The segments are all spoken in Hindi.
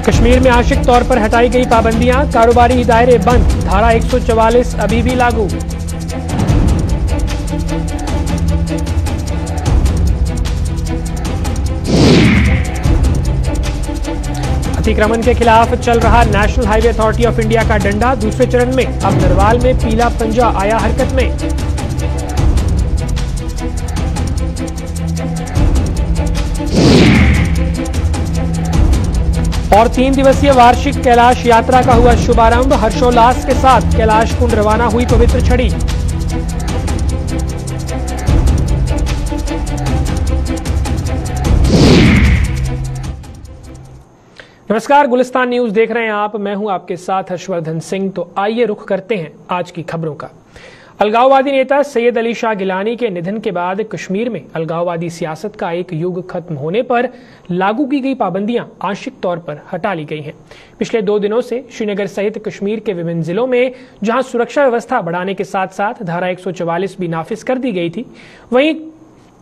कश्मीर में आंशिक तौर पर हटाई गई पाबंदियां, कारोबारी दायरे बंद, धारा 144 अभी भी लागू। अतिक्रमण के खिलाफ चल रहा national highway authority of India का डंडा दूसरे चरण में, अब नरवाल में पीला पंजा आया हरकत में। और 3 दिवसीय वार्षिक कैलाश यात्रा का हुआ शुभारंभ, हर्षोल्लास के साथ कैलाश कुंड रवाना हुई पवित्र छड़ी। नमस्कार, गुलिस्तान न्यूज देख रहे हैं आप। मैं हूं आपके साथ हर्षवर्धन सिंह। तो आइए रुख करते हैं आज की खबरों का। अलगाववादी नेता सैयद अली शाह गिलानी के निधन के बाद कश्मीर में अलगाववादी सियासत का एक युग खत्म होने पर लागू की गई पाबंदियां आंशिक तौर पर हटा ली गई हैं। पिछले 2 दिनों से श्रीनगर सहित कश्मीर के विभिन्न जिलों में जहां सुरक्षा व्यवस्था बढ़ाने के साथ साथ धारा 144 भी नाफिज कर दी गई थी, वहीं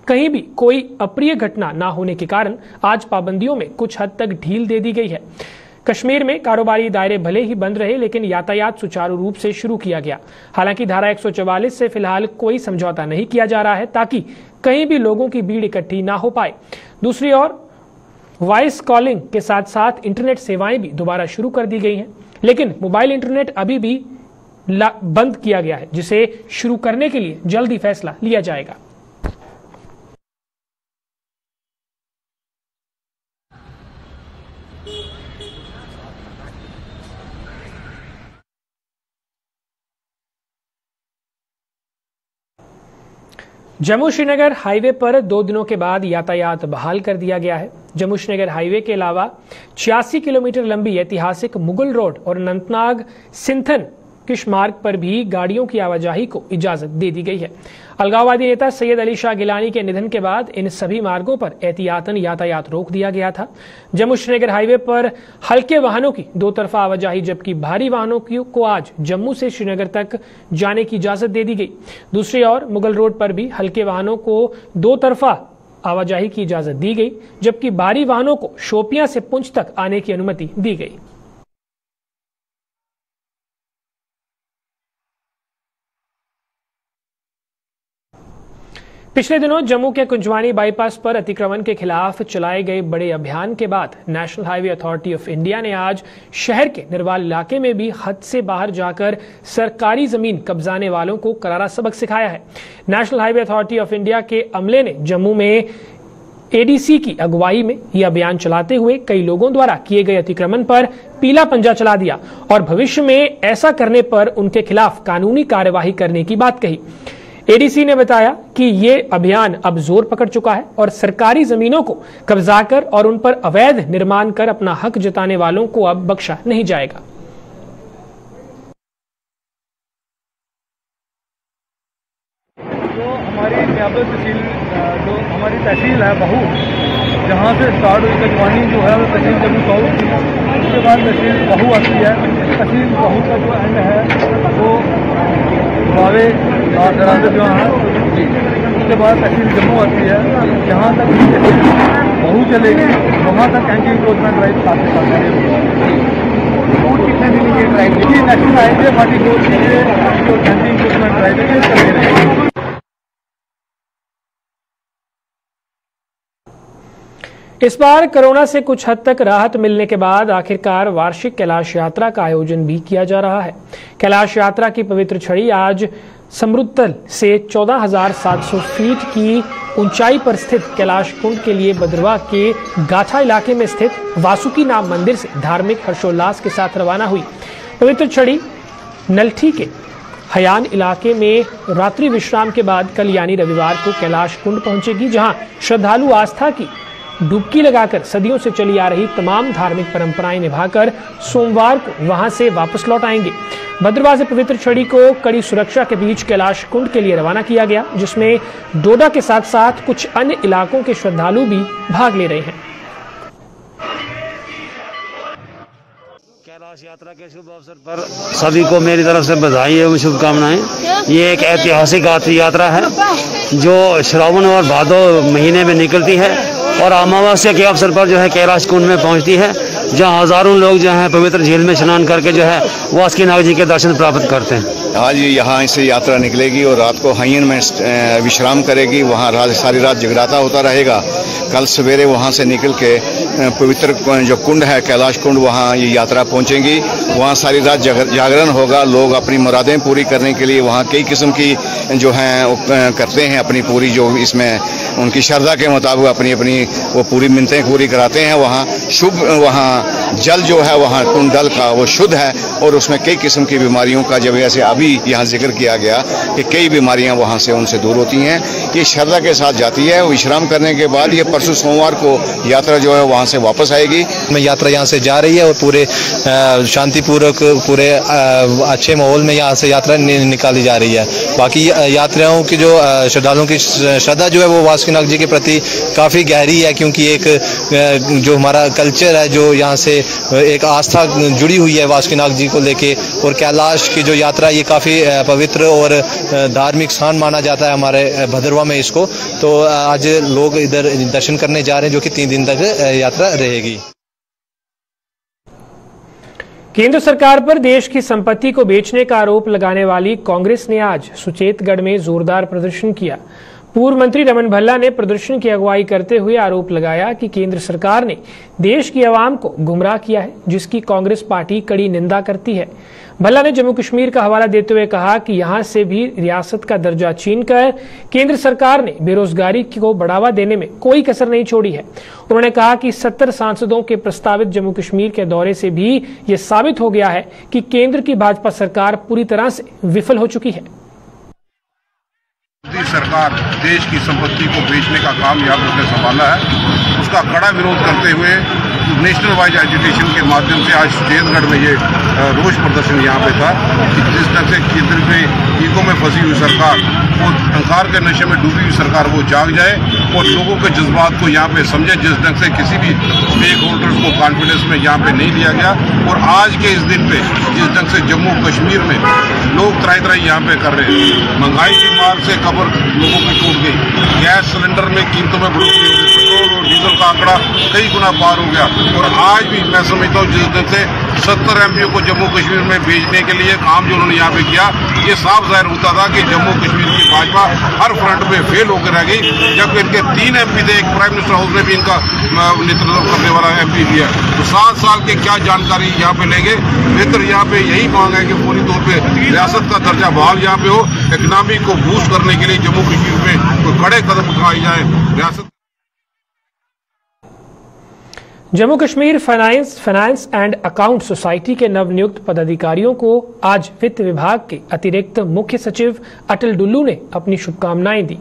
कहीं भी कोई अप्रिय घटना न होने के कारण आज पाबंदियों में कुछ हद तक ढील दे दी गई है। कश्मीर में कारोबारी दायरे भले ही बंद रहे, लेकिन यातायात सुचारू रूप से शुरू किया गया। हालांकि धारा 144 से फिलहाल कोई समझौता नहीं किया जा रहा है ताकि कहीं भी लोगों की भीड़ इकट्ठी ना हो पाए। दूसरी ओर वॉइस कॉलिंग के साथ साथ इंटरनेट सेवाएं भी दोबारा शुरू कर दी गई हैं, लेकिन मोबाइल इंटरनेट अभी भी बंद किया गया है, जिसे शुरू करने के लिए जल्दी फैसला लिया जाएगा। जम्मू श्रीनगर हाईवे पर 2 दिनों के बाद यातायात बहाल कर दिया गया है। जम्मू श्रीनगर हाईवे के अलावा 86 किलोमीटर लंबी ऐतिहासिक मुगल रोड और अनंतनाग सिंथन किश मार्ग पर भी गाड़ियों की आवाजाही को इजाजत दे दी गई है। अलगाववादी नेता सैयद अली शाह गिलानी के निधन के बाद इन सभी मार्गों पर एहतियातन यातायात रोक दिया गया था। जम्मू श्रीनगर हाईवे पर हल्के वाहनों की 2 तरफा आवाजाही, जबकि भारी वाहनों को आज जम्मू से श्रीनगर तक जाने की इजाजत दे दी गई। दूसरी ओर मुगल रोड पर भी हल्के वाहनों को 2 तरफा आवाजाही की इजाजत दी गई, जबकि भारी वाहनों को शोपियां से पुंछ तक आने की अनुमति दी गई। पिछले दिनों जम्मू के कुंजवानी बाईपास पर अतिक्रमण के खिलाफ चलाए गए बड़े अभियान के बाद national highway authority of India ने आज शहर के नरवाल इलाके में भी हद से बाहर जाकर सरकारी जमीन कब्जाने वालों को करारा सबक सिखाया है। National highway authority of India के अमले ने जम्मू में एडीसी की अगुवाई में यह अभियान चलाते हुए कई लोगों द्वारा किए गए अतिक्रमण पर पीला पंजा चला दिया और भविष्य में ऐसा करने पर उनके खिलाफ कानूनी कार्यवाही करने की बात कही। एडीसी ने बताया कि ये अभियान अब जोर पकड़ चुका है और सरकारी जमीनों को कब्जा कर और उन पर अवैध निर्माण कर अपना हक जताने वालों को अब बख्शा नहीं जाएगा। जो हमारी न्याबत तहसील, जो हमारी तहसील है बहू, जहाँ से स्टार्ट हुई कुंजवानी जो है वो तहसील जम्मू साउथ की, उसके बाद तहसील बहू आती है। तहसील बहू का जो एंड है वो बावे जो है, उसके बाद तहसील जम्मू आती है। जहाँ तक बहू चलेगी वहाँ तक एंटी इंक्रोचमेंट ड्राइव साथ कितने दिन ये ड्राइव नेशनल हाईवे 44 के लिए एंटी इंक्रोचमेंट ड्राइव करते रहेंगे। इस बार कोरोना से कुछ हद तक राहत मिलने के बाद आखिरकार वार्षिक कैलाश यात्रा का आयोजन भी किया जा रहा है। कैलाश यात्रा की पवित्र छड़ी आज समरुद्धल से 14,700 फीट की ऊंचाई पर स्थित कैलाश कुंड के लिए भद्रवाह के गाठा इलाके में स्थित वासुकी नाम मंदिर से धार्मिक हर्षोल्लास के साथ रवाना हुई। पवित्र छड़ी नलठी के हयान इलाके में रात्रि विश्राम के बाद कल यानी रविवार को कैलाश कुंड पहुंचेगी, जहां श्रद्धालु आस्था की डुबकी लगाकर सदियों से चली आ रही तमाम धार्मिक परंपराएं निभाकर सोमवार को वहां से वापस लौट आएंगे। भद्रवाह से पवित्र छड़ी को कड़ी सुरक्षा के बीच कैलाश कुंड के लिए रवाना किया गया, जिसमें डोडा के साथ साथ कुछ अन्य इलाकों के श्रद्धालु भी भाग ले रहे हैं। कैलाश यात्रा के शुभ अवसर पर सभी को मेरी तरफ से बधाई एवं शुभकामनाएं। ये एक ऐतिहासिक यात्रा है जो श्रावण और भादो महीने में निकलती है और अमावस्या के अवसर पर जो है कैलाश कुंड में पहुंचती है। जहाँ हजारों लोग जो है पवित्र झील में स्नान करके जो है वासुकीनाग जी के दर्शन प्राप्त करते हैं। आज यहाँ से यात्रा निकलेगी और रात को हाइन में विश्राम करेगी, वहाँ सारी रात जगराता होता रहेगा। कल सवेरे वहाँ से निकल के पवित्र जो कुंड है कैलाश कुंड, वहाँ ये यात्रा पहुँचेंगी। वहाँ सारी रात जागरण होगा। लोग अपनी मुरादें पूरी करने के लिए वहाँ कई किस्म की जो हैं करते हैं, अपनी पूरी जो इसमें उनकी श्रद्धा के मुताबिक अपनी अपनी वो पूरी मिन्नतें पूरी कराते हैं। वहाँ शुभ, वहाँ जल जो है वहाँ कुंडल का वो शुद्ध है और उसमें कई किस्म की बीमारियों का, जब ऐसे अभी यहाँ जिक्र किया गया कि कई बीमारियाँ वहाँ से उनसे दूर होती हैं। ये श्रद्धा के साथ जाती है। विश्राम करने के बाद ये परसों सोमवार को यात्रा जो है वहाँ से वापस आएगी। यात्रा यहाँ से जा रही है और पूरे शांतिपूर्वक, पूरे अच्छे माहौल में यहाँ से यात्रा निकाली जा रही है। बाकी यात्रियों की जो श्रद्धालुओं की श्रद्धा जो है वो वासुकीनाग जी के प्रति काफ़ी गहरी है, क्योंकि एक जो हमारा कल्चर है, जो यहाँ से एक आस्था जुड़ी हुई है वासुकीनाग जी को लेके। और कैलाश की जो यात्रा ये काफ़ी पवित्र और धार्मिक स्थान माना जाता है हमारे भद्रवा में इसको। तो आज लोग इधर दर्शन करने जा रहे हैं, जो कि 3 दिन तक यात्रा रहेगी। केंद्र सरकार पर देश की संपत्ति को बेचने का आरोप लगाने वाली कांग्रेस ने आज सुचेतगढ़ में जोरदार प्रदर्शन किया। पूर्व मंत्री रमन भल्ला ने प्रदर्शन की अगुवाई करते हुए आरोप लगाया कि केंद्र सरकार ने देश की आवाम को गुमराह किया है, जिसकी कांग्रेस पार्टी कड़ी निंदा करती है। भल्ला ने जम्मू कश्मीर का हवाला देते हुए कहा कि यहां से भी रियासत का दर्जा छीनकर केंद्र सरकार ने बेरोजगारी को बढ़ावा देने में कोई कसर नहीं छोड़ी है। उन्होंने कहा कि 70 सांसदों के प्रस्तावित जम्मू कश्मीर के दौरे से भी ये साबित हो गया है कि केंद्र की भाजपा सरकार पूरी तरह से विफल हो चुकी है। सरकार देश की संपत्ति को बेचने का काम यहाँ पर संभाला है, उसका कड़ा विरोध करते हुए नेशनल वाइज एजुकेशन के माध्यम से आज सुचेतगढ़ में ये रोष प्रदर्शन यहाँ पे था कि जिस तरह से केंद्र में ईगो में फंसी हुई सरकार, वो अहंकार के नशे में डूबी हुई सरकार वो जाग जाए और लोगों के जज्बात को यहाँ पे समझे। जिस ढंग से किसी भी स्टेक होल्डर्स को कॉन्फिडेंस में यहाँ पे नहीं लिया गया और आज के इस दिन पे जिस ढंग से जम्मू कश्मीर में लोग त्राही त्राही यहाँ पे कर रहे हैं। महंगाई की मार से कब्र लोगों की टूट गई, गैस सिलेंडर में कीमतों में बढ़ोतरी हो गई, पेट्रोल और डीजल का आंकड़ा कई गुना पार हो गया। और आज भी मैं समझता हूँ जिस ढंग से 70 एमपीओ को जम्मू कश्मीर में भेजने के लिए काम जो उन्होंने यहाँ पे किया, ये साफ जाहिर होता था कि जम्मू कश्मीर की भाजपा हर फ्रंट में फेल होकर रह गई। जब इनके 3 एमपी थे, एक प्राइम मिनिस्टर हाउस में भी इनका नेतृत्व करने वाला एमपी भी है, तो 7 साल के क्या जानकारी यहाँ पे लेंगे। बेहतर यहाँ पे यही मांग है कि पूरी तौर पे रियासत का दर्जा बहाल यहाँ पे हो। इकनॉमी को बूस्ट करने के लिए जम्मू कश्मीर में कोई कड़े कदम उठाए जाए। रियासत Jammu Kashmir finance and account society के नवनियुक्त पदाधिकारियों को आज वित्त विभाग के अतिरिक्त मुख्य सचिव अटल डुल्लू ने अपनी शुभकामनाएं दी।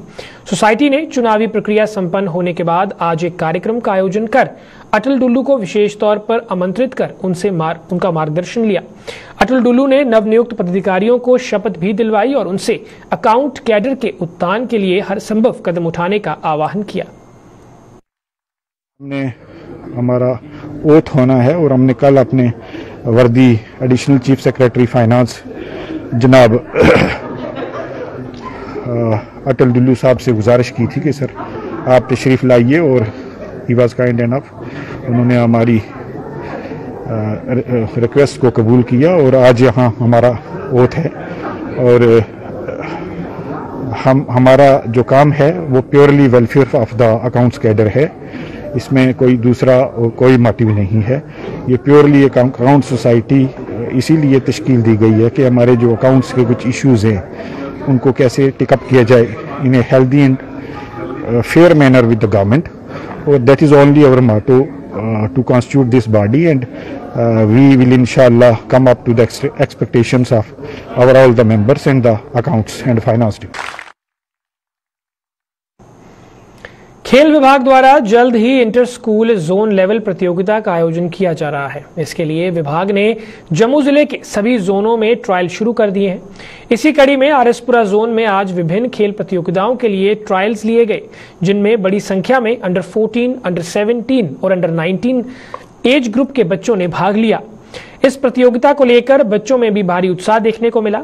सोसाइटी ने चुनावी प्रक्रिया संपन्न होने के बाद आज एक कार्यक्रम का आयोजन कर अटल डुल्लू को विशेष तौर पर आमंत्रित कर उनका मार्गदर्शन लिया। अटल डुल्लू ने नवनियुक्त पदाधिकारियों को शपथ भी दिलवाई और उनसे अकाउंट कैडर के उत्थान के लिए हर संभव कदम उठाने का आह्वान किया। हमारा ओथ होना है और हमने कल अपने वर्दी एडिशनल चीफ सेक्रेटरी फाइनेंस जनाब अटल डुल्लू साहब से गुजारिश की थी कि सर आप तशरीफ़ लाइए, और ही वॉज काइंड एनफ, उन्होंने हमारी रिक्वेस्ट को कबूल किया और आज यहाँ हमारा ओथ है। और हमारा जो काम है वो purely welfare of the accounts cadre है, इसमें कोई दूसरा कोई मोटिव नहीं है। ये प्योरली एक अकाउंट सोसाइटी इसीलिए तश्कील दी गई है कि हमारे जो अकाउंट्स के कुछ इश्यूज़ हैं उनको कैसे टेकअप किया जाए in a healthy and fair manner with the government, और that is only our motto to constitute this body and we will इंशाअल्लाह come up to the expectations of our all the members and the accounts and finance team. खेल विभाग द्वारा जल्द ही इंटर स्कूल जोन लेवल प्रतियोगिता का आयोजन किया जा रहा है। इसके लिए विभाग ने जम्मू जिले के सभी जोनों में ट्रायल शुरू कर दिए हैं। इसी कड़ी में आरएसपुरा जोन में आज विभिन्न खेल प्रतियोगिताओं के लिए ट्रायल्स लिए गए, जिनमें बड़ी संख्या में अंडर 14, अंडर 17 और अंडर 19 एज ग्रुप के बच्चों ने भाग लिया। इस प्रतियोगिता को लेकर बच्चों में भी भारी उत्साह देखने को मिला।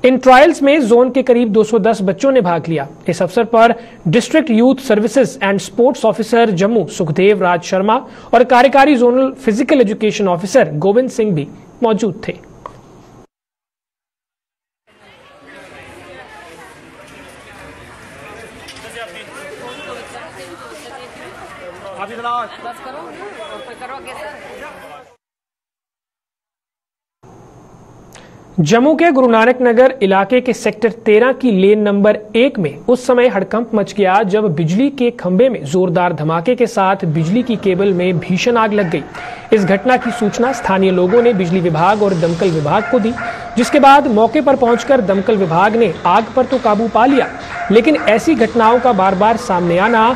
इन ट्रायल्स में जोन के करीब 210 बच्चों ने भाग लिया। इस अवसर पर district youth services and sports officer Jammu Sukhdev Raj Sharma और कार्यकारी zonal physical education officer Govind Singh भी मौजूद थे। जम्मू के गुरु नानक नगर इलाके के सेक्टर 13 की लेन नंबर 1 में उस समय हड़कंप मच गया जब बिजली के खंभे में जोरदार धमाके के साथ बिजली की केबल में भीषण आग लग गई। इस घटना की सूचना स्थानीय लोगों ने बिजली विभाग और दमकल विभाग को दी, जिसके बाद मौके पर पहुंचकर दमकल विभाग ने आग पर तो काबू पा लिया, लेकिन ऐसी घटनाओं का बार बार सामने आना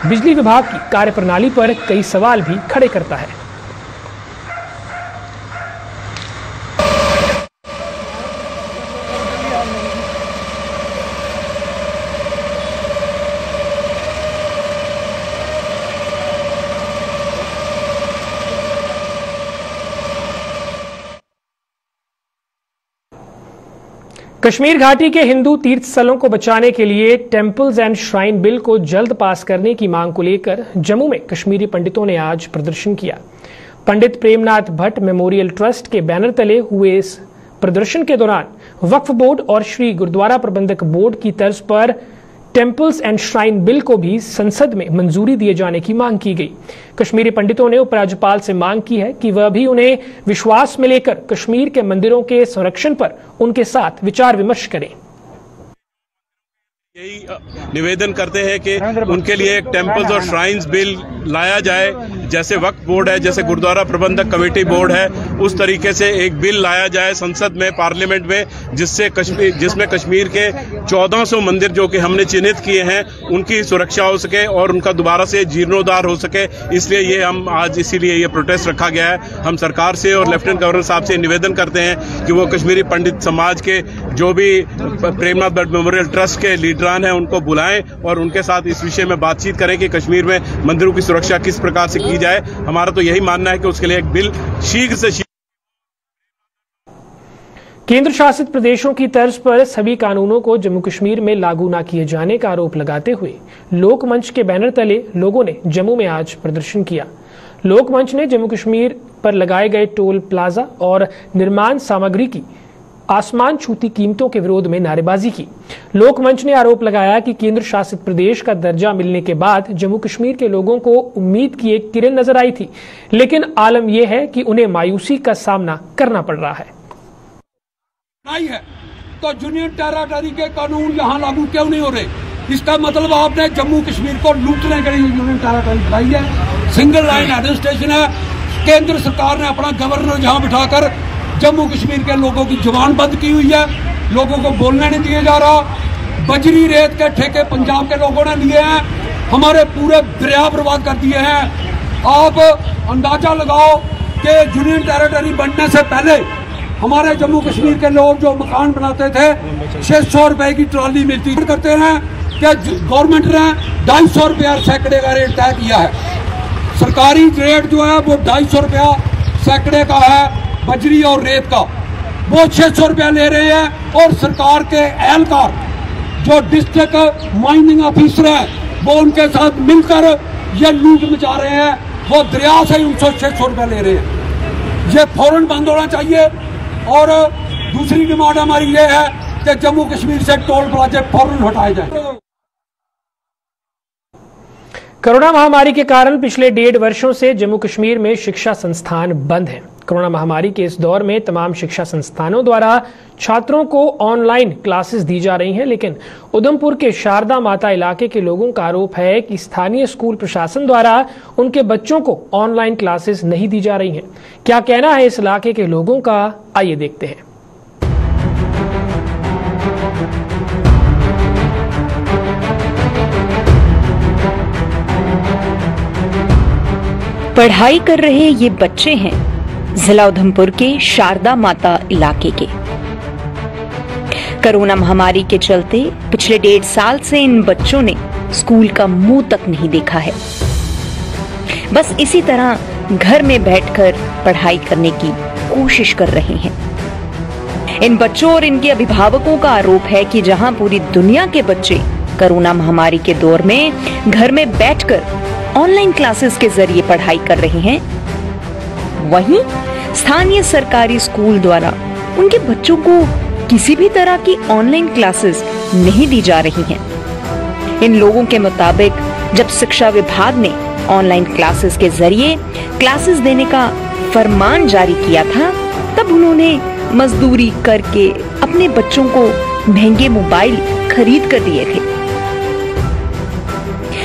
बिजली विभाग की कार्यप्रणाली पर कई सवाल भी खड़े करता है। कश्मीर घाटी के हिंदू तीर्थ स्थलों को बचाने के लिए टेम्पल्स एंड श्राइन बिल को जल्द पास करने की मांग को लेकर जम्मू में कश्मीरी पंडितों ने आज प्रदर्शन किया। पंडित प्रेमनाथ भट्ट मेमोरियल ट्रस्ट के बैनर तले हुए इस प्रदर्शन के दौरान वक्फ बोर्ड और श्री गुरुद्वारा प्रबंधक बोर्ड की तर्ज पर टेम्पल्स एंड श्राइन बिल को भी संसद में मंजूरी दिए जाने की मांग की गई। कश्मीरी पंडितों ने उपराज्यपाल से मांग की है कि वह भी उन्हें विश्वास में लेकर कश्मीर के मंदिरों के संरक्षण पर उनके साथ विचार विमर्श करें। यही निवेदन करते हैं कि उनके लिए एक टेम्पल्स और श्राइन्स बिल लाया जाए, जैसे वक्फ बोर्ड है, जैसे गुरुद्वारा प्रबंधक कमेटी बोर्ड है, उस तरीके से एक बिल लाया जाए संसद में, पार्लियामेंट में, जिसमें कश्मीर के 1400 मंदिर जो कि हमने चिन्हित किए हैं उनकी सुरक्षा हो सके और उनका दोबारा से जीर्णोद्धार हो सके। इसलिए ये हम आज इसीलिए ये प्रोटेस्ट रखा गया है। हम सरकार से और लेफ्टिनेंट गवर्नर साहब से निवेदन करते हैं कि वो कश्मीरी पंडित समाज के जो भी प्रेमनाथ भट्ट मेमोरियल ट्रस्ट के लीडर है उनको बुलाएं और उनके साथ इस विषय में बातचीत करें कि कश्मीर में मंदिरों की सुरक्षा किस प्रकार से की जाए। हमारा तो यही मानना है कि उसके लिए एक बिल शीघ्र से केंद्र शासित प्रदेशों की तर्ज पर सभी कानूनों को जम्मू कश्मीर में लागू न किए जाने का आरोप लगाते हुए लोकमंच के बैनर तले लोगों ने जम्मू में आज प्रदर्शन किया। लोकमंच ने जम्मू कश्मीर पर लगाए गए टोल प्लाजा और निर्माण सामग्री की आसमान छूती कीमतों के विरोध में नारेबाजी की। लोकमंच ने आरोप लगाया कि केंद्र शासित प्रदेश का दर्जा मिलने के बाद जम्मू कश्मीर के लोगों को उम्मीद की एक किरण नजर आई थी, लेकिन आलम यह है कि उन्हें मायूसी का सामना करना पड़ रहा है। तो यूनियन टेरिटरी के कानून यहाँ लागू क्यों नहीं हो रहे? इसका मतलब आपने जम्मू कश्मीर को लूटने के लिए यूनियन टेरिटरी बनाई है। सिंगल लाइन एडमिनिस्ट्रेशन है। केंद्र सरकार ने अपना गवर्नर यहाँ बिठाकर जम्मू कश्मीर के लोगों की जुबान बंद की हुई है, लोगों को बोलने नहीं दिया जा रहा। बजरी रेत के ठेके पंजाब के लोगों ने लिए हैं, हमारे पूरे दरिया बर्बाद कर दिए हैं। आप अंदाजा लगाओ कि यूनियन टेरिटरी बनने से पहले हमारे जम्मू कश्मीर के लोग जो मकान बनाते थे 600 रुपए की ट्रॉली मिलती करते हैं कि गवर्नमेंट ने 250 रुपया सैकड़े का रेट तय किया है। सरकारी रेट जो है वो 250 रुपया सैकड़े का है बजरी और रेत का, वो 600 रुपया ले रहे हैं। और सरकार के एहलकार जो डिस्ट्रिक्ट माइनिंग ऑफिसर हैं वो उनके साथ मिलकर ये लूट मचा रहे हैं, वो दरिया से 600 रुपया ले रहे हैं। ये फौरन बंद होना चाहिए। और दूसरी डिमांड हमारी ये है कि जम्मू कश्मीर से टोल प्लाजे फौरन हटाए जाए। कोरोना महामारी के कारण पिछले 1.5 वर्षों से जम्मू कश्मीर में शिक्षा संस्थान बंद हैं। कोरोना महामारी के इस दौर में तमाम शिक्षा संस्थानों द्वारा छात्रों को ऑनलाइन क्लासेस दी जा रही हैं, लेकिन उधमपुर के शारदा माता इलाके के लोगों का आरोप है कि स्थानीय स्कूल प्रशासन द्वारा उनके बच्चों को ऑनलाइन क्लासेस नहीं दी जा रही हैं। क्या कहना है इस इलाके के लोगों का, आइए देखते हैं। पढ़ाई कर रहे ये बच्चे हैं जिला उधमपुर के शारदा माता इलाके के। कोरोना महामारी के चलते पिछले 1.5 साल से इन बच्चों ने स्कूल का मुंह तक नहीं देखा है। बस इसी तरह घर में बैठकर पढ़ाई करने की कोशिश कर रहे हैं। इन बच्चों और इनके अभिभावकों का आरोप है कि जहां पूरी दुनिया के बच्चे कोरोना महामारी के दौर में घर में बैठकर ऑनलाइन क्लासेस के जरिए पढ़ाई कर रहे हैं, वहीं स्थानीय सरकारी स्कूल द्वारा उनके बच्चों को किसी भी तरह की ऑनलाइन क्लासेस नहीं दी जा रही हैं। इन लोगों के मुताबिक जब शिक्षा विभाग ने ऑनलाइन क्लासेस के जरिए क्लासेस देने का फरमान जारी किया था, तब उन्होंने मजदूरी करके अपने बच्चों को महंगे मोबाइल खरीद कर दिए थे।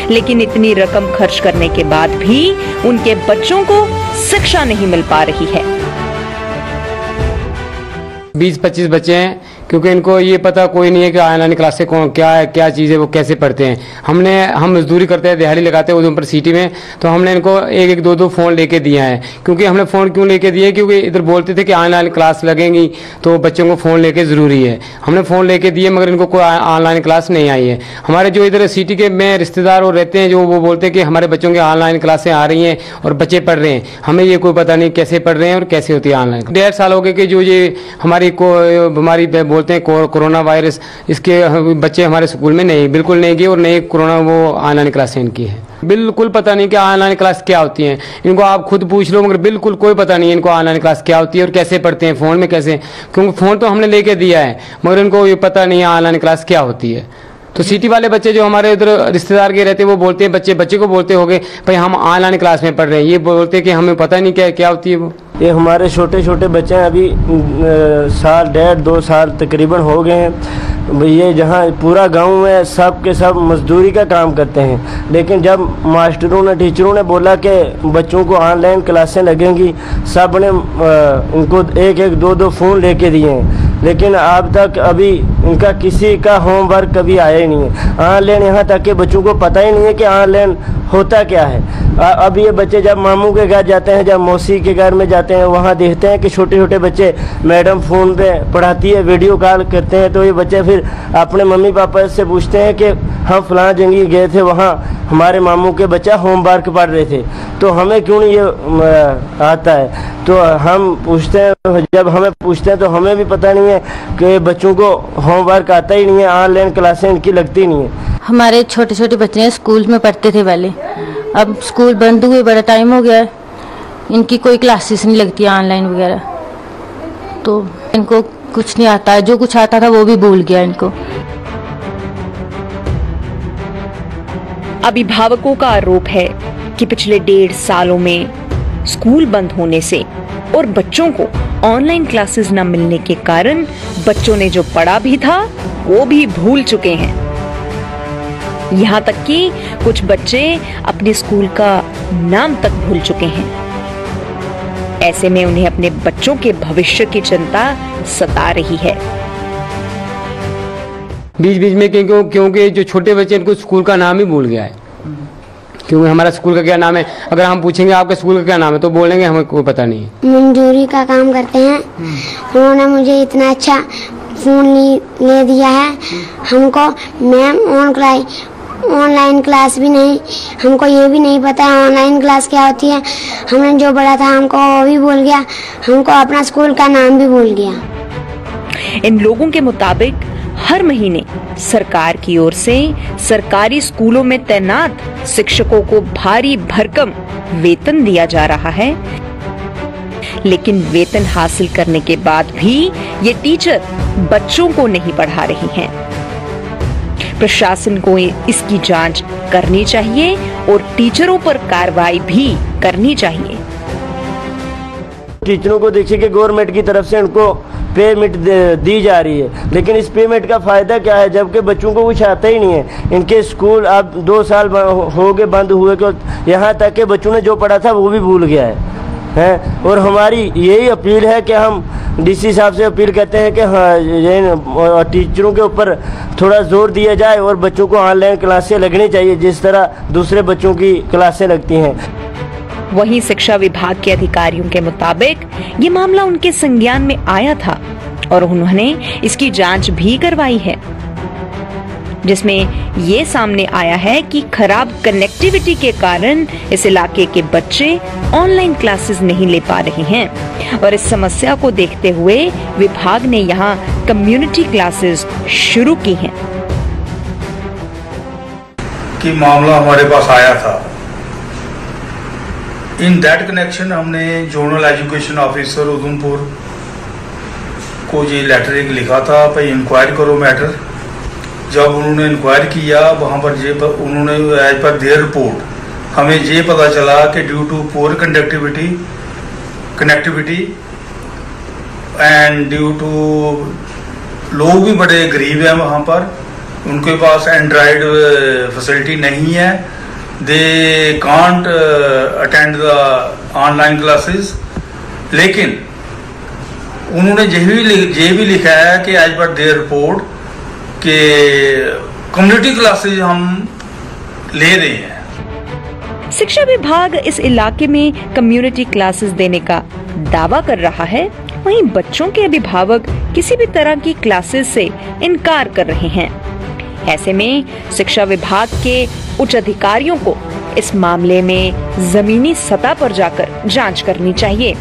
लेकिन इतनी रकम खर्च करने के बाद भी उनके बच्चों को शिक्षा नहीं मिल पा रही है। 20-25 बच्चे हैं, क्योंकि इनको ये पता कोई नहीं है कि ऑनलाइन क्लास से क्या है, क्या चीज़ है, वो कैसे पढ़ते हैं। हम मजदूरी करते हैं, दिहाड़ी लगाते हैं उधमपुर सिटी में, तो हमने इनको एक 2 फ़ोन लेके दिया है। क्योंकि हमने फ़ोन क्यों लेके दिए, क्योंकि इधर बोलते थे कि ऑनलाइन क्लास लगेंगी तो बच्चों को फ़ोन लेके ज़रूरी है। हमने फ़ोन लेके दिए, मगर इनको कोई ऑनलाइन क्लास नहीं आई है। हमारे जो इधर सिटी के में रिश्तेदार और रहते हैं, जो वो बोलते हैं कि हमारे बच्चों की ऑनलाइन क्लासें आ रही हैं और बच्चे पढ़ रहे हैं। हमें ये कोई पता नहीं कैसे पढ़ रहे हैं और कैसे होती है ऑनलाइन। 1.5 साल हो गए कि जो ये हमारी बीमारी बोलते हैं कोरोना वायरस, इसके बच्चे हमारे स्कूल में बिल्कुल नहीं गए और नई कोरोना वो ऑनलाइन क्लासें इनकी है। बिल्कुल पता नहीं कि ऑनलाइन क्लास क्या होती है। इनको आप खुद पूछ लो, मगर बिल्कुल कोई पता नहीं है इनको ऑनलाइन क्लास क्या होती है और कैसे पढ़ते हैं, फ़ोन में कैसे। क्योंकि फ़ोन तो हमने लेके दिया है, मगर इनको ये पता नहीं है ऑनलाइन क्लास क्या होती है। तो सिटी वाले बच्चे जो हमारे उधर रिश्तेदार के रहते हैं, वो बोलते हैं, बच्चे को बोलते होंगे भाई हम ऑनलाइन क्लास में पढ़ रहे हैं। ये बोलते हैं कि हमें पता नहीं क्या होती है वो। ये हमारे छोटे छोटे बच्चे हैं, अभी 1.5-2 साल तकरीबन हो गए हैं। ये जहाँ पूरा गांव में सब के सब मजदूरी का काम करते हैं, लेकिन जब मास्टरों ने टीचरों ने बोला कि बच्चों को ऑनलाइन क्लासें लगेंगी, सब ने उनको 1-2 फ़ोन लेके दिए हैं। लेकिन अब तक अभी इनका किसी का होमवर्क कभी आया ही नहीं है ऑनलाइन। यहाँ तक कि बच्चों को पता ही नहीं है कि ऑनलाइन होता क्या है। अब ये बच्चे जब मामू के घर जाते हैं, जब मौसी के घर में जाते हैं, वहाँ देखते हैं कि छोटे छोटे बच्चे मैडम फ़ोन पे पढ़ाती है, वीडियो कॉल करते हैं, तो ये बच्चे फिर अपने मम्मी पापा से पूछते हैं कि हम फलां जगह गए थे, वहाँ हमारे मामू के बच्चा होमवर्क पढ़ रहे थे, तो हमें क्यों नहीं ये आता है। तो हम पूछते हैं, जब हमें पूछते हैं तो हमें भी पता नहीं है कि बच्चों को होमवर्क आता ही नहीं है, ऑनलाइन क्लासें इनकी लगती नहीं है। हमारे छोटे छोटे बच्चे स्कूल में पढ़ते थे पहले, अब स्कूल बंद हुए बड़ा टाइम हो गया है, इनकी कोई क्लासेस नहीं लगती ऑनलाइन वगैरह, तो इनको कुछ नहीं आता है। जो कुछ आता था वो भी भूल गया इनको। अभिभावकों का आरोप है कि पिछले 1.5 सालों में स्कूल बंद होने से और बच्चों को ऑनलाइन क्लासेस न मिलने के कारण बच्चों ने जो पढ़ा भी था वो भी भूल चुके हैं। यहाँ तक कि कुछ बच्चे अपने स्कूल का नाम तक भूल चुके हैं। ऐसे में उन्हें अपने बच्चों के भविष्य की चिंता सता रही है। बीच में क्योंकि जो छोटे बच्चे इनको स्कूल का नाम ही भूल गया है। क्योंकि हमारा स्कूल का क्या नाम है, अगर हम पूछेंगे आपके स्कूल का क्या नाम है तो बोलेंगे हमें कोई पता नहीं है। मजदूरी का काम करते हैं, उन्होंने मुझे इतना अच्छा फोन ले दिया है। हमको मैम ऑनलाइन क्लास भी नहीं, हमको ये भी नहीं पता ऑनलाइन क्लास क्या होती है। हमने जो पढ़ा था हमको वो भी भूल गया, हमको अपना स्कूल का नाम भी भूल गया। इन लोगों के मुताबिक हर महीने सरकार की ओर से सरकारी स्कूलों में तैनात शिक्षकों को भारी भरकम वेतन दिया जा रहा है, लेकिन वेतन हासिल करने के बाद भी ये टीचर बच्चों को नहीं पढ़ा रही हैं। प्रशासन को इसकी जांच करनी चाहिए और टीचरों पर कार्रवाई भी करनी चाहिए। टीचरों को देखिए कि गवर्नमेंट की तरफ से उनको पेमेंट दी जा रही है, लेकिन इस पेमेंट का फ़ायदा क्या है जबकि बच्चों को कुछ आता ही नहीं है। इनके स्कूल अब 2 साल हो गए बंद हुए, को यहाँ तक कि बच्चों ने जो पढ़ा था वो भी भूल गया है। और हमारी यही अपील है कि हम डीसी साहब से अपील करते हैं कि हाँ टीचरों के ऊपर थोड़ा जोर दिया जाए और बच्चों को ऑनलाइन क्लासें लगनी चाहिए जिस तरह दूसरे बच्चों की क्लासें लगती हैं। वहीं शिक्षा विभाग के अधिकारियों के मुताबिक ये मामला उनके संज्ञान में आया था और उन्होंने इसकी जांच भी करवाई है। जिसमें ये सामने आया है कि खराब कनेक्टिविटी के कारण इस इलाके के बच्चे ऑनलाइन क्लासेस नहीं ले पा रहे हैं और इस समस्या को देखते हुए विभाग ने यहाँ कम्युनिटी क्लासेस शुरू की हैं। कि मामला हमारे पास आया था। इन दैट कनेक्शन हमने जोनल एजुकेशन ऑफिसर उधमपुर को ये लेटर एक लिखा था, भाई इंक्वायरी करो मैटर। जब उन्होंने इंक्वायरी किया वहाँ पर उन्होंने एज पर देयर रिपोर्ट हमें ये पता चला कि due to poor connectivity and due to लोग भी बड़े गरीब हैं वहाँ पर, उनके पास एंड्रॉयड फैसिलिटी नहीं है, they can't attend the online classes. लेकिन उन्होंने ये भी लिखा है कि एज पर देयर रिपोर्ट के कम्युनिटी क्लासेस हम ले रहे हैं। शिक्षा विभाग इस इलाके में कम्युनिटी क्लासेस देने का दावा कर रहा है, वहीं बच्चों के अभिभावक किसी भी तरह की क्लासेस से इनकार कर रहे हैं। ऐसे में शिक्षा विभाग के उच्च अधिकारियों को इस मामले में जमीनी सतह पर जाकर जांच करनी चाहिए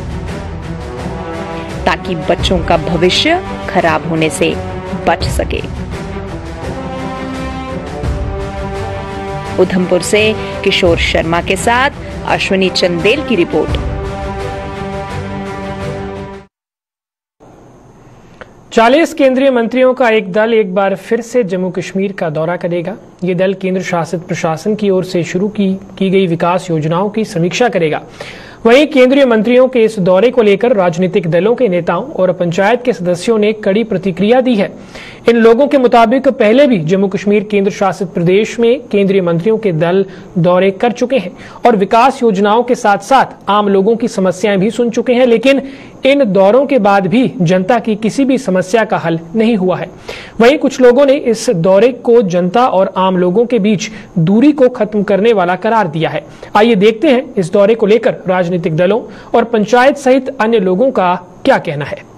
ताकि बच्चों का भविष्य खराब होने से बच सके। उधमपुर से किशोर शर्मा के साथ अश्विनी चंदेल की रिपोर्ट। 40 केंद्रीय मंत्रियों का एक दल एक बार फिर से जम्मू कश्मीर का दौरा करेगा। ये दल केंद्र शासित प्रशासन की ओर से शुरू की गई विकास योजनाओं की समीक्षा करेगा। वहीं केंद्रीय मंत्रियों के इस दौरे को लेकर राजनीतिक दलों के नेताओं और पंचायत के सदस्यों ने कड़ी प्रतिक्रिया दी है। इन लोगों के मुताबिक पहले भी जम्मू कश्मीर केंद्र शासित प्रदेश में केंद्रीय मंत्रियों के दल दौरे कर चुके हैं और विकास योजनाओं के साथ साथ आम लोगों की समस्याएं भी सुन चुके हैं, लेकिन इन दौरों के बाद भी जनता की किसी भी समस्या का हल नहीं हुआ है। वहीं कुछ लोगों ने इस दौरे को जनता और आम लोगों के बीच दूरी को खत्म करने वाला करार दिया है। आइए देखते हैं इस दौरे को लेकर राजनीतिक दलों और पंचायत सहित अन्य लोगों का क्या कहना है।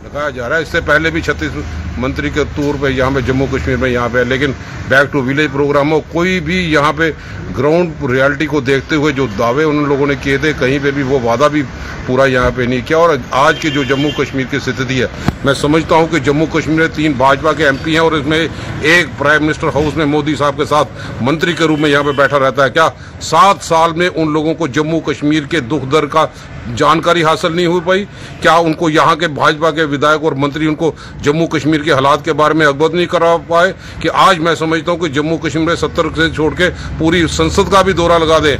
लगाया जा रहा है, इससे पहले भी 36 मंत्री के तौर पे यहाँ पे जम्मू कश्मीर में यहाँ पे, लेकिन बैक टू विलेज प्रोग्राम हो, कोई भी यहाँ पे ग्राउंड रियलिटी को देखते हुए जो दावे उन लोगों ने किए थे कहीं पे भी वो वादा भी पूरा यहाँ पे नहीं किया। और आज के जो जम्मू कश्मीर की स्थिति है, मैं समझता हूँ कि जम्मू कश्मीर में 3 भाजपा के MP हैं और इसमें एक प्राइम मिनिस्टर हाउस में मोदी साहब के साथ मंत्री के रूप में यहाँ पे बैठा रहता है। क्या 7 साल में उन लोगों को जम्मू कश्मीर के दुख दर्द का जानकारी हासिल नहीं हो पाई? क्या उनको यहाँ के भाजपा के विधायक और मंत्री उनको जम्मू कश्मीर के हालात के बारे में अवगत नहीं करा पाए? कि आज मैं समझता हूँ कि जम्मू कश्मीर में 70 से छोड़ के पूरी संसद का भी दौरा लगा दें,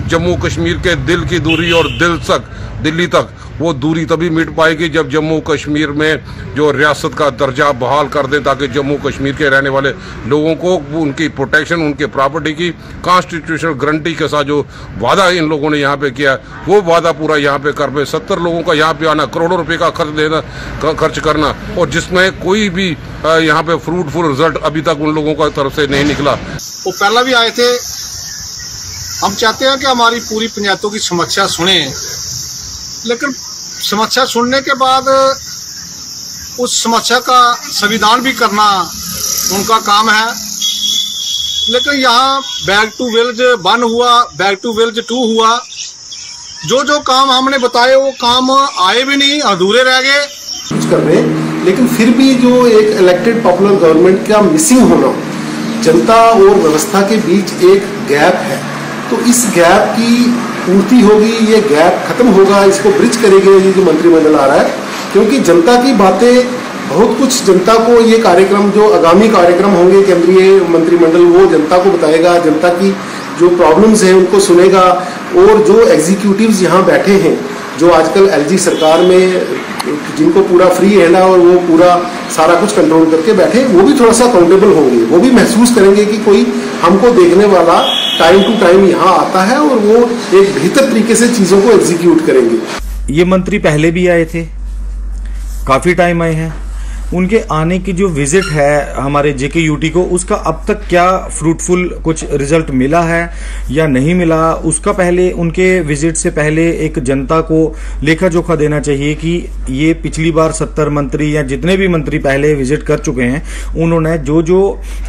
जम्मू कश्मीर के दिल की दूरी और दिल्ली तक वो दूरी तभी मिट पाएगी जब जम्मू कश्मीर में जो रियासत का दर्जा बहाल कर दें, ताकि जम्मू कश्मीर के रहने वाले लोगों को उनकी प्रोटेक्शन, उनके प्रॉपर्टी की कॉन्स्टिट्यूशनल गारंटी के साथ जो वादा इन लोगों ने यहाँ पे किया वो वादा पूरा यहाँ पे कर पाए। 70 लोगों का यहाँ पे आना, करोड़ों रुपए का खर्च करना, और जिसमें कोई भी यहाँ पे फ्रूटफुल रिजल्ट अभी तक उन लोगों का तरफ से नहीं निकला। वो पहला भी आए थे। हम चाहते हैं कि हमारी पूरी पंचायतों की समस्या सुने, लेकिन समस्या सुनने के बाद उस समस्या का संविधान भी करना उनका काम है। लेकिन यहाँ बैक टू विलेज 1 हुआ, बैक टू विलेज 2 हुआ, जो काम हमने बताए वो काम आए भी नहीं, अधूरे रह गए। कुछ कर रहे हैं, लेकिन फिर भी जो एक इलेक्टेड पॉपुलर गवर्नमेंट का मिसिंग होना, जनता और व्यवस्था के बीच एक गैप है, तो इस गैप की पूर्ति होगी, ये गैप खत्म होगा, इसको ब्रिज करेंगे ये जो मंत्रिमंडल आ रहा है। क्योंकि जनता की बातें बहुत कुछ, जनता को ये कार्यक्रम जो आगामी कार्यक्रम होंगे केंद्रीय मंत्रिमंडल वो जनता को बताएगा, जनता की जो प्रॉब्लम्स हैं उनको सुनेगा। और जो एग्जीक्यूटिव्स यहाँ बैठे हैं, जो आजकल LG सरकार में जिनको पूरा फ्री हैंड है और वो पूरा सारा कुछ कंट्रोल करके बैठे, वो भी थोड़ा सा अकाउंटेबल होंगे, वो भी महसूस करेंगे कि कोई हमको देखने वाला टाइम टू टाइम यहाँ आता है और वो एक बेहतर तरीके से चीजों को एग्जीक्यूट करेंगे। ये मंत्री पहले भी आए थे, काफी टाइम आए हैं, उनके आने की जो विजिट है हमारे JKUT को, उसका अब तक क्या फ्रूटफुल कुछ रिजल्ट मिला है या नहीं मिला, उसका पहले उनके विजिट से पहले एक जनता को लेखा जोखा देना चाहिए कि ये पिछली बार 70 मंत्री या जितने भी मंत्री पहले विजिट कर चुके हैं, उन्होंने जो जो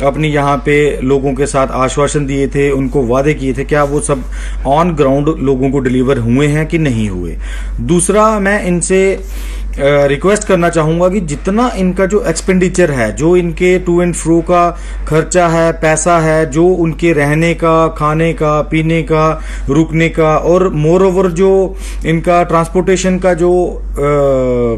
अपनी यहाँ पे लोगों के साथ आश्वासन दिए थे, उनको वादे किए थे, क्या वो सब ऑन ग्राउंड लोगों को डिलीवर हुए हैं कि नहीं हुए। दूसरा, मैं इनसे रिक्वेस्ट करना चाहूंगा कि जितना इनका जो एक्सपेंडिचर है, जो इनके टू एंड फ्रो का खर्चा है, पैसा है, जो उनके रहने का, खाने का, पीने का, रुकने का, और मोर ओवर जो इनका ट्रांसपोर्टेशन का जो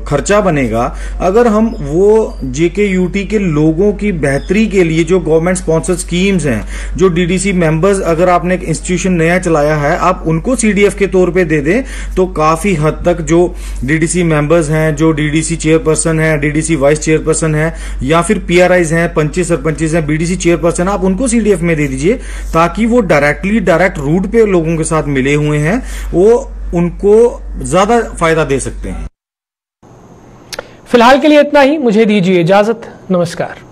खर्चा बनेगा, अगर हम वो JKUT के लोगों की बेहतरी के लिए जो गवर्नमेंट स्पॉन्सर स्कीम्स हैं, जो DDC मेंबर्स, अगर आपने एक इंस्टीट्यूशन नया चलाया है, आप उनको CDF के तौर पे दे दें, तो काफी हद तक जो DDC मेंबर्स हैं, जो DDC चेयरपर्सन है, DDC वाइस चेयरपर्सन है, या फिर PRIs हैं, पंचेस सरपंचेस हैं, BDC चेयरपर्सन, आप उनको CDF में दे दीजिए, ताकि वो डायरेक्ट रूट पे लोगों के साथ मिले हुए हैं, वो उनको ज्यादा फायदा दे सकते हैं। फिलहाल के लिए इतना ही, मुझे दीजिए इजाजत, नमस्कार।